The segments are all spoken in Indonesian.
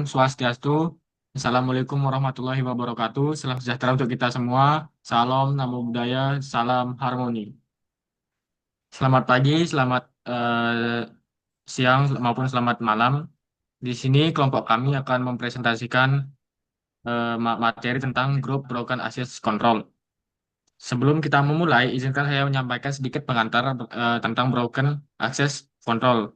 Swastiastu. Assalamualaikum warahmatullahi wabarakatuh. Salam sejahtera untuk kita semua. Salam, namo buddhaya, salam harmoni. Selamat pagi, selamat siang maupun selamat malam. Di sini kelompok kami akan mempresentasikan materi tentang Group Broken Access Control. Sebelum kita memulai, izinkan saya menyampaikan sedikit pengantar tentang Broken Access Control.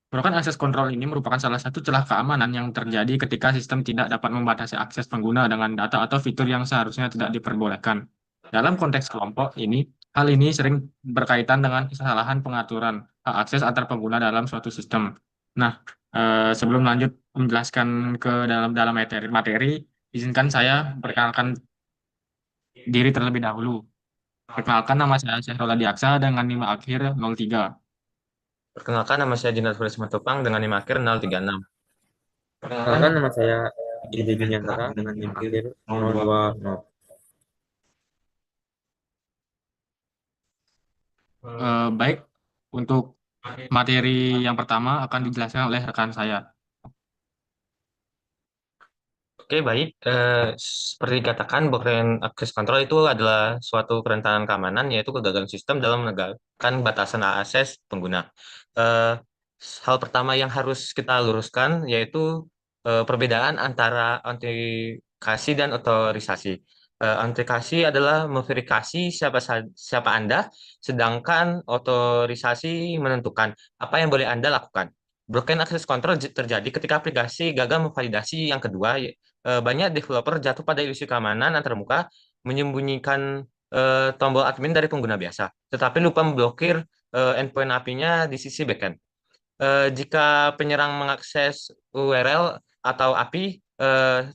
Broken Access Control ini merupakan salah satu celah keamanan yang terjadi ketika sistem tidak dapat membatasi akses pengguna dengan data atau fitur yang seharusnya tidak diperbolehkan. Dalam konteks kelompok ini, hal ini sering berkaitan dengan kesalahan pengaturan hak akses antar pengguna dalam suatu sistem. Nah, sebelum lanjut menjelaskan ke dalam dalam materi, izinkan saya perkenalkan diri terlebih dahulu. Perkenalkan, nama saya Syahrul Adiaksa dengan NIM akhir 03. Perkenalkan, nama saya Dinar Furis Matupang dengan NIM akhir 036. Perkenalkan, Perkenalkan, nama saya Ide Juliantara dengan NIM akhir 020. Baik, untuk materi yang pertama akan dijelaskan oleh rekan saya. Oke, baik. Seperti dikatakan, broken access control itu adalah suatu kerentanan keamanan, yaitu kegagalan sistem dalam menegakkan batasan akses pengguna. Eh, Hal pertama yang harus kita luruskan yaitu perbedaan antara autentikasi dan otorisasi. Autentikasi adalah memverifikasi siapa Anda, sedangkan otorisasi menentukan apa yang boleh Anda lakukan. Broken access control terjadi ketika aplikasi gagal memvalidasi yang kedua. Banyak developer jatuh pada isu keamanan antarmuka, menyembunyikan tombol admin dari pengguna biasa, tetapi lupa memblokir endpoint API-nya di sisi backend. Jika penyerang mengakses URL atau API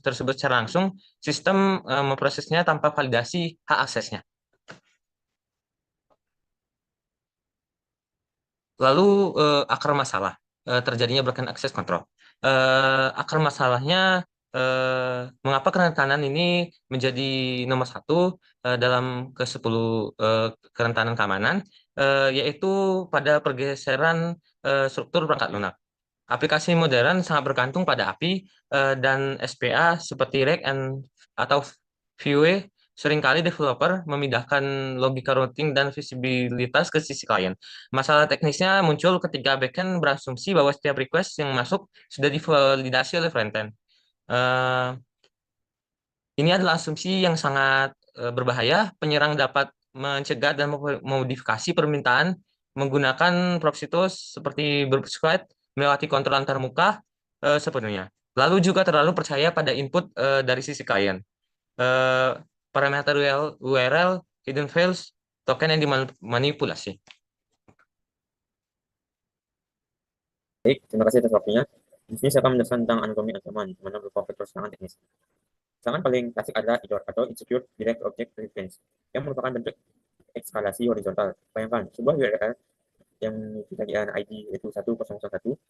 tersebut secara langsung, sistem memprosesnya tanpa validasi hak aksesnya. Lalu akar masalah terjadinya broken access control. Akar masalahnya mengapa kerentanan ini menjadi nomor satu dalam ke-10 kerentanan keamanan, yaitu pada pergeseran struktur perangkat lunak. Aplikasi modern sangat bergantung pada API dan SPA seperti REC atau Vue. Seringkali developer memindahkan logika routing dan visibilitas ke sisi klien. Masalah teknisnya muncul ketika backend berasumsi bahwa setiap request yang masuk sudah divalidasi oleh frontend. Eh, ini adalah asumsi yang sangat berbahaya. Penyerang dapat mencegah dan memodifikasi permintaan menggunakan proxy tools seperti Burp Squad melewati kontrol antarmuka sepenuhnya. Lalu juga terlalu percaya pada input dari sisi klien. Eh, Parameter URL, hidden files, token yang dimanipulasi. Baik, terima kasih atas waktunya. Di sini saya akan menjelaskan tentang anatomi ancaman, di mana berupa faktor serangan teknis. Serangan paling klasik adalah IDOR atau Insecure Direct Object Reference, yang merupakan bentuk eskalasi horizontal. Bayangkan, sebuah URL yang memiliki tagihan ID yaitu 1001,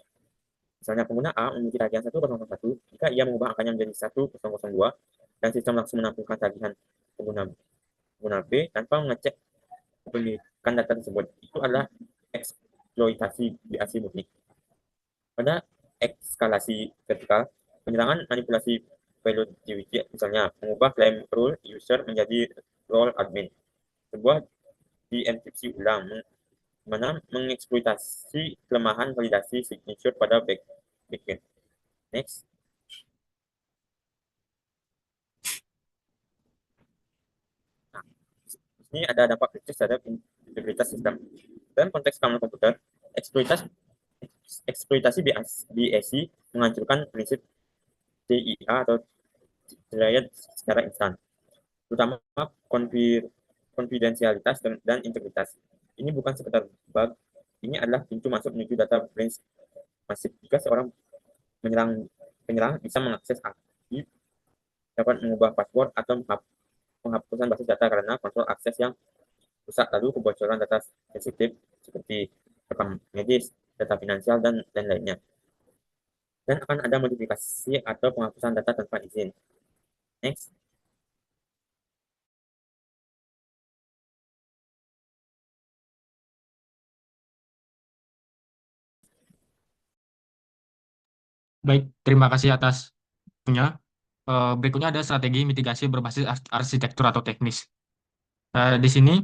misalnya pengguna A memiliki tagihan 1001, jika ia mengubah angkanya menjadi 1002, dan sistem langsung menampilkan tagihan pengguna pengguna B tanpa mengecek kepemilikan data tersebut. Itu adalah eksploitasi BAC murni. Pada eskalasi vertikal, penyerangan manipulasi velocity, misalnya mengubah claim role user menjadi role admin, sebuah dienkripsi ulang, mana mengeksploitasi kelemahan validasi signature pada backend. Next. Nah, ini ada dampak kritis terhadap integritas sistem. Dalam konteks keamanan komputer, eksploitasi BAC menghancurkan prinsip TIA atau denial secara instan, terutama konfidensialitas dan integritas. Ini bukan sekedar bug, ini adalah pintu masuk menuju data branch masif. Jika seorang penyerang bisa mengakses API, dapat mengubah password atau penghapusan basis data karena kontrol akses yang rusak, lalu kebocoran data sensitif seperti rekam medis, data finansial, dan lainnya. Dan akan ada modifikasi atau penghapusan data tanpa izin. Next. Baik, terima kasih atas Berikutnya ada strategi mitigasi berbasis arsitektur atau teknis. Di sini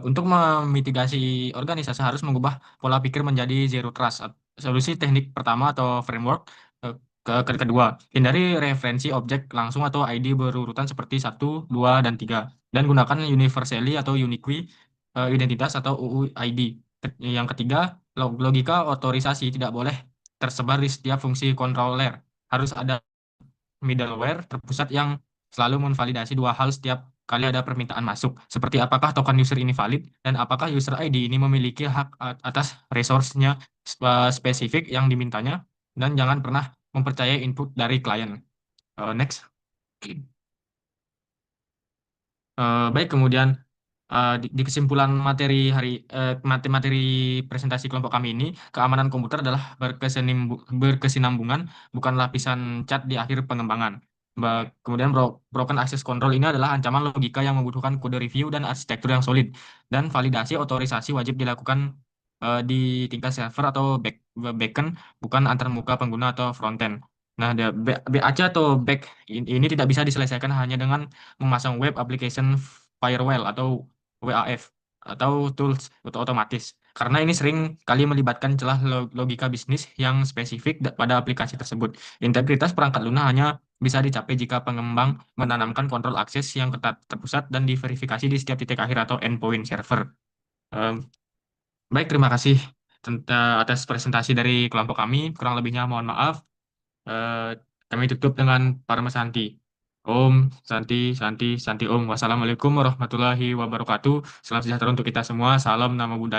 untuk memitigasi organisasi harus mengubah pola pikir menjadi zero trust. Solusi teknik pertama atau framework eh, kedua, hindari referensi objek langsung atau ID berurutan seperti satu, 2, dan 3, dan gunakan universally atau unique identitas atau UUID. Yang ketiga, logika otorisasi tidak boleh tersebar di setiap fungsi controller. Harus ada middleware terpusat yang selalu menvalidasi dua hal setiap kali ada permintaan masuk, seperti apakah token user ini valid dan apakah user ID ini memiliki hak atas resource-nya spesifik yang dimintanya, dan jangan pernah mempercayai input dari klien. Next. Baik, kemudian di kesimpulan materi presentasi kelompok kami ini, keamanan komputer adalah berkesinambungan, bukan lapisan cat di akhir pengembangan. Kemudian broken access control ini adalah ancaman logika yang membutuhkan kode review dan arsitektur yang solid, dan validasi otorisasi wajib dilakukan di tingkat server atau backend, bukan antar muka pengguna atau frontend. Nah, BAC atau back ini tidak bisa diselesaikan hanya dengan memasang web application firewall atau WAF atau tools otomatis, karena ini sering kali melibatkan celah logika bisnis yang spesifik pada aplikasi tersebut. Integritas perangkat lunak hanya bisa dicapai jika pengembang menanamkan kontrol akses yang ketat, terpusat, dan diverifikasi di setiap titik akhir atau endpoint server. Em, Baik, terima kasih atas presentasi dari kelompok kami. Kurang lebihnya mohon maaf. Eh, Kami tutup dengan Parma Santi. Om, Santi, Santi, Santi Om. Wassalamualaikum warahmatullahi wabarakatuh. Salam sejahtera untuk kita semua. Salam nama budaya.